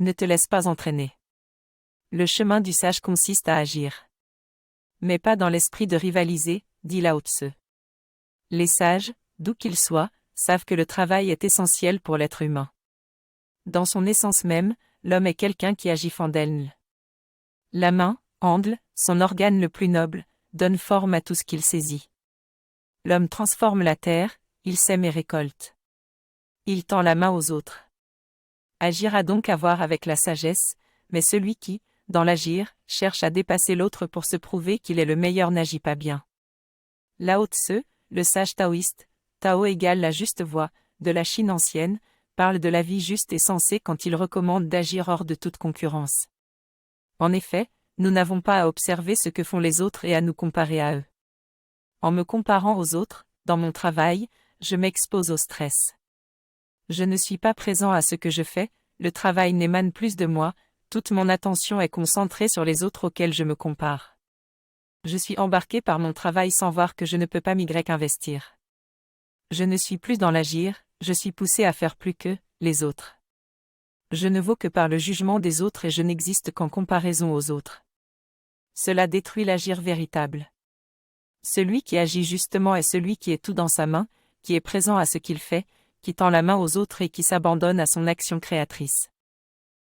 Ne te laisse pas entraîner. Le chemin du sage consiste à agir. Mais pas dans l'esprit de rivaliser, dit Lao Tse. Les sages, d'où qu'ils soient, savent que le travail est essentiel pour l'être humain. Dans son essence même, l'homme est quelqu'un qui agit fandel. La main, handle, son organe le plus noble, donne forme à tout ce qu'il saisit. L'homme transforme la terre, il sème et récolte. Il tend la main aux autres. Agir a donc à voir avec la sagesse, mais celui qui, dans l'agir, cherche à dépasser l'autre pour se prouver qu'il est le meilleur n'agit pas bien. Lao Tse, le sage taoïste, Tao égale la juste voie, de la Chine ancienne, parle de la vie juste et sensée quand il recommande d'agir hors de toute concurrence. En effet, nous n'avons pas à observer ce que font les autres et à nous comparer à eux. En me comparant aux autres, dans mon travail, je m'expose au stress. Je ne suis pas présent à ce que je fais, le travail n'émane plus de moi, toute mon attention est concentrée sur les autres auxquels je me compare. Je suis embarqué par mon travail sans voir que je ne peux pas investir. Je ne suis plus dans l'agir, je suis poussé à faire plus que les autres. Je ne vaux que par le jugement des autres et je n'existe qu'en comparaison aux autres. Cela détruit l'agir véritable. Celui qui agit justement est celui qui est tout dans sa main, qui est présent à ce qu'il fait, qui tend la main aux autres et qui s'abandonne à son action créatrice.